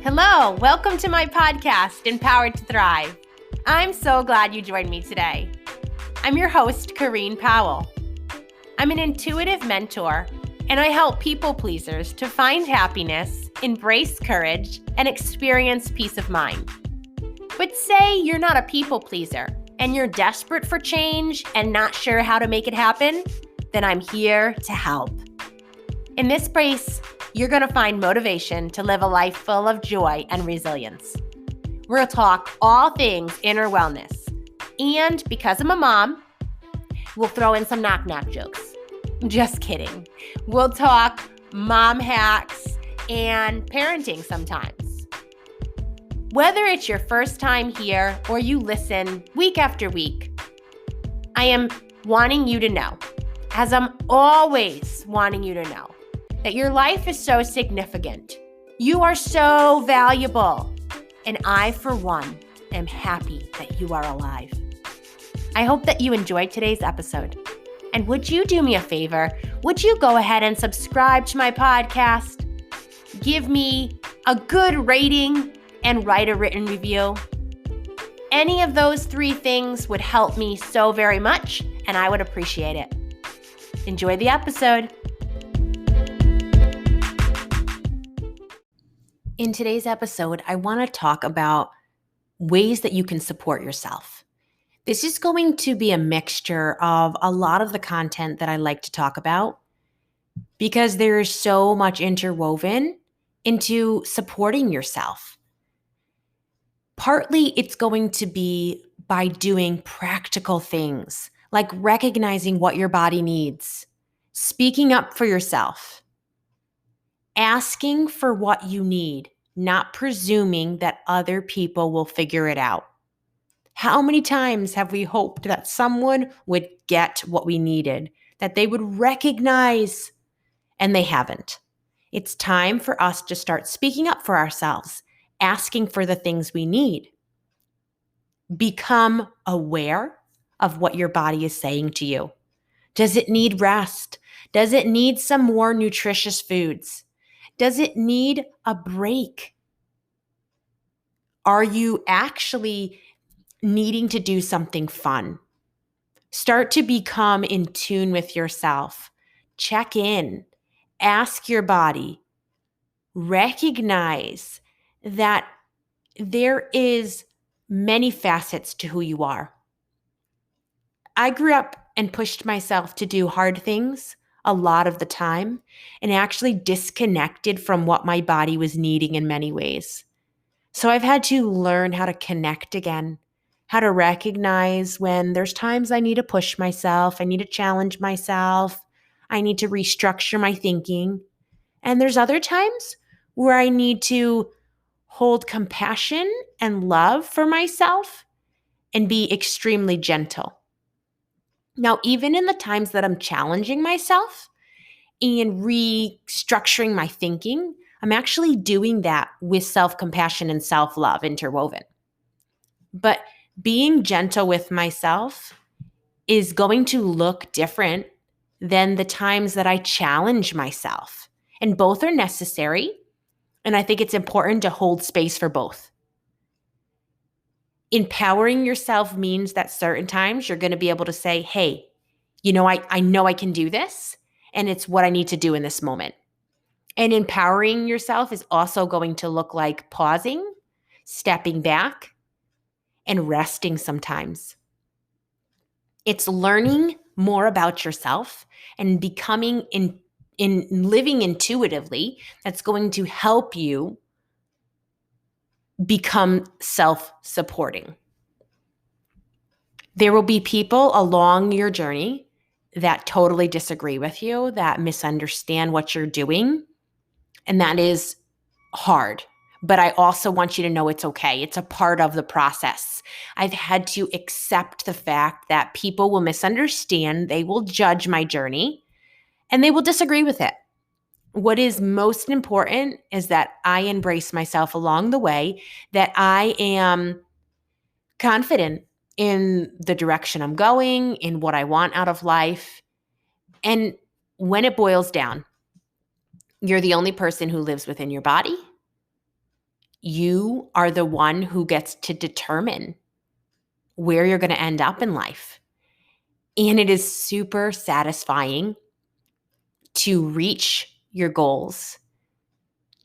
Hello, welcome to my podcast, Empowered to Thrive. I'm so glad you joined me today. I'm your host, Corrine Powell. I'm an intuitive mentor, and I help people pleasers to find happiness, embrace courage, and experience peace of mind. But say you're not a people pleaser, and you're desperate for change and not sure how to make it happen, then I'm here to help. In this space, you're going to find motivation to live a life full of joy and resilience. We'll talk all things inner wellness. And because I'm a mom, we'll throw in some knock-knock jokes. Just kidding. We'll talk mom hacks and parenting sometimes. Whether it's your first time here or you listen week after week, I am wanting you to know, as I'm always wanting you to know, that your life is so significant. You are so valuable. And I, for one, am happy that you are alive. I hope that you enjoyed today's episode. And would you do me a favor? Would you go ahead and subscribe to my podcast? Give me a good rating and write a written review. Any of those three things would help me so very much, and I would appreciate it. Enjoy the episode. In today's episode, I want to talk about ways that you can support yourself. This is going to be a mixture of a lot of the content that I like to talk about because there is so much interwoven into supporting yourself. Partly, it's going to be by doing practical things like recognizing what your body needs, speaking up for yourself, asking for what you need, not presuming that other people will figure it out. How many times have we hoped that someone would get what we needed, that they would recognize, and they haven't? It's time for us to start speaking up for ourselves, asking for the things we need. Become aware of what your body is saying to you. Does it need rest? Does it need some more nutritious foods? Does it need a break? Are you actually needing to do something fun? Start to become in tune with yourself. Check in. Ask your body. Recognize that there is many facets to who you are. I grew up and pushed myself to do hard things a lot of the time and actually disconnected from what my body was needing in many ways. So I've had to learn how to connect again, how to recognize when there's times I need to push myself, I need to challenge myself, I need to restructure my thinking. And there's other times where I need to hold compassion and love for myself and be extremely gentle. Now, even in the times that I'm challenging myself and restructuring my thinking, I'm actually doing that with self-compassion and self-love interwoven. But being gentle with myself is going to look different than the times that I challenge myself. And both are necessary. And I think it's important to hold space for both. Empowering yourself means that certain times you're going to be able to say, hey, I know I can do this, and it's what I need to do in this moment. And empowering yourself is also going to look like pausing, stepping back, and resting sometimes. It's learning more about yourself and becoming in living intuitively that's going to help you become self-supporting. There will be people along your journey that totally disagree with you, that misunderstand what you're doing, and that is hard. But I also want you to know it's okay. It's a part of the process. I've had to accept the fact that people will misunderstand, they will judge my journey, and they will disagree with it. What is most important is that I embrace myself along the way, that I am confident in the direction I'm going, in what I want out of life. And when it boils down, you're the only person who lives within your body. You are the one who gets to determine where you're going to end up in life. And it is super satisfying to reach your goals,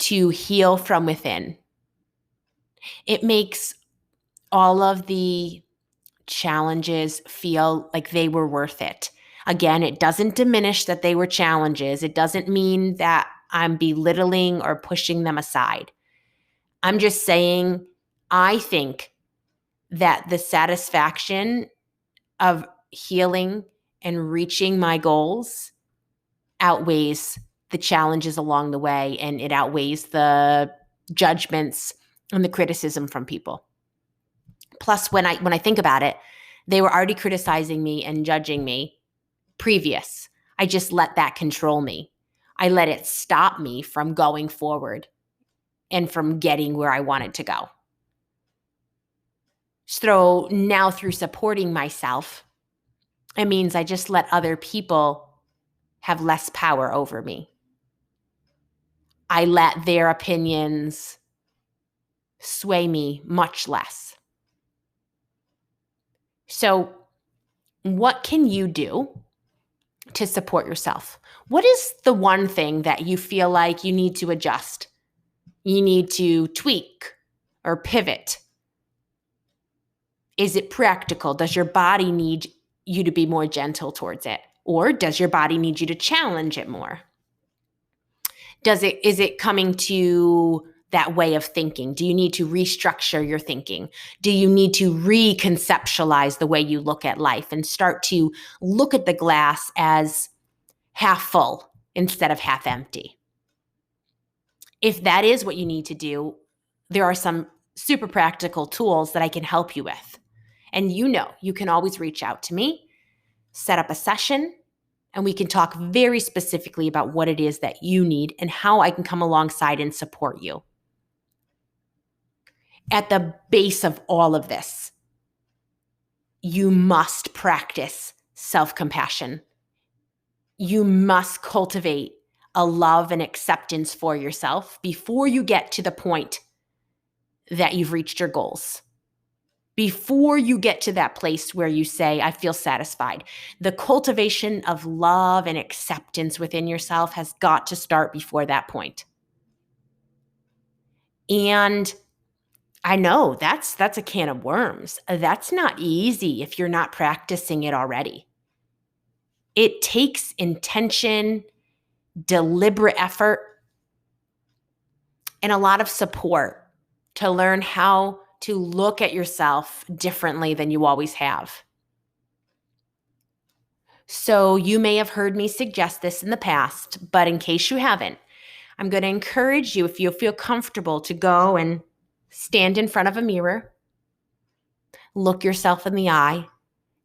to heal from within. It makes all of the challenges feel like they were worth it. Again, it doesn't diminish that they were challenges. It doesn't mean that I'm belittling or pushing them aside. I'm just saying, I think that the satisfaction of healing and reaching my goals outweighs the challenges along the way, and it outweighs the judgments and the criticism from people. Plus, when I think about it, they were already criticizing me and judging me previous. I just let that control me. I let it stop me from going forward and from getting where I wanted to go. So now through supporting myself, it means I just let other people have less power over me. I let their opinions sway me much less. So, what can you do to support yourself? What is the one thing that you feel like you need to adjust? You need to tweak or pivot? Is it practical? Does your body need you to be more gentle towards it? Or does your body need you to challenge it more? Is it coming to that way of thinking? Do you need to restructure your thinking? Do you need to reconceptualize the way you look at life and start to look at the glass as half full instead of half empty? If that is what you need to do, there are some super practical tools that I can help you with. And you can always reach out to me, set up a session, and we can talk very specifically about what it is that you need and how I can come alongside and support you. At the base of all of this, you must practice self-compassion. You must cultivate a love and acceptance for yourself before you get to the point that you've reached your goals. Before you get to that place where you say, I feel satisfied. The cultivation of love and acceptance within yourself has got to start before that point. And I know that's a can of worms. That's not easy if you're not practicing it already. It takes intention, deliberate effort, and a lot of support to learn how to look at yourself differently than you always have. So you may have heard me suggest this in the past, but in case you haven't, I'm going to encourage you, if you feel comfortable, to go and stand in front of a mirror, look yourself in the eye,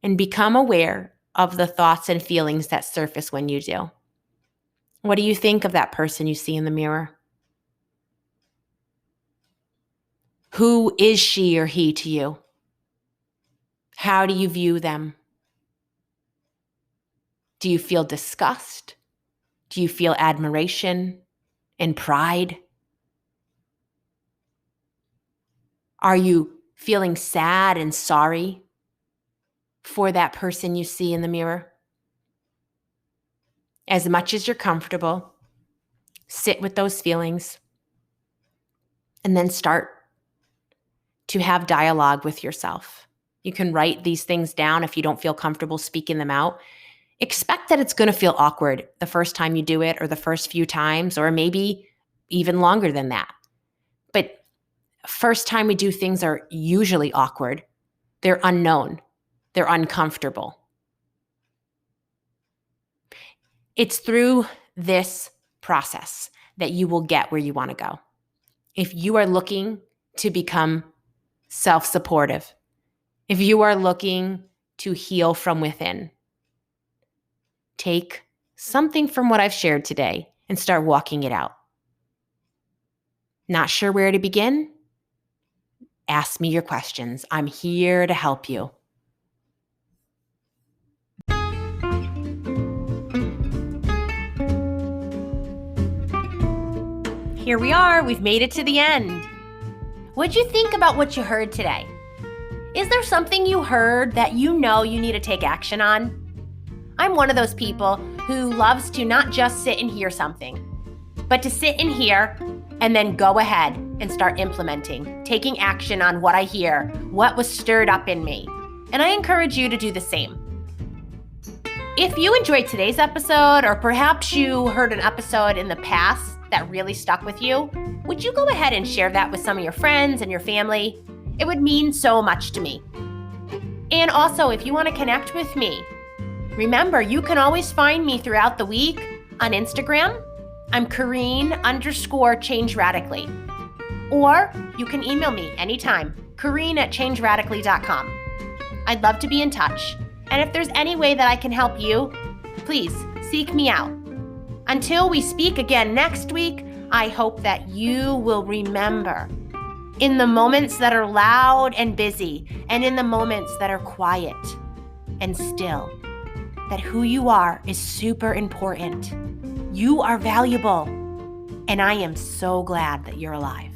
and become aware of the thoughts and feelings that surface when you do. What do you think of that person you see in the mirror? Who is she or he to you? How do you view them? Do you feel disgust? Do you feel admiration and pride? Are you feeling sad and sorry for that person you see in the mirror? As much as you're comfortable, sit with those feelings and then start to have dialogue with yourself. You can write these things down if you don't feel comfortable speaking them out. Expect that it's going to feel awkward the first time you do it, or the first few times, or maybe even longer than that. But first time we do things are usually awkward. They're unknown. They're uncomfortable. It's through this process that you will get where you want to go. If you are looking to become self-supportive, if you are looking to heal from within, take something from what I've shared today and start walking it out. Not sure where to begin? Ask me your questions. I'm here to help you. Here we are. We've made it to the end. What'd you think about what you heard today? Is there something you heard that you know you need to take action on? I'm one of those people who loves to not just sit and hear something, but to sit and hear and then go ahead and start implementing, taking action on what I hear, what was stirred up in me. And I encourage you to do the same. If you enjoyed today's episode, or perhaps you heard an episode in the past that really stuck with you, would you go ahead and share that with some of your friends and your family? It would mean so much to me. And also, if you want to connect with me, remember, you can always find me throughout the week on Instagram. I'm Kareen_Change Radically. Or you can email me anytime, Kareen@changeradically.com. I'd love to be in touch. And if there's any way that I can help you, please seek me out. Until we speak again next week, I hope that you will remember, in the moments that are loud and busy, and in the moments that are quiet and still, that who you are is super important. You are valuable, and I am so glad that you're alive.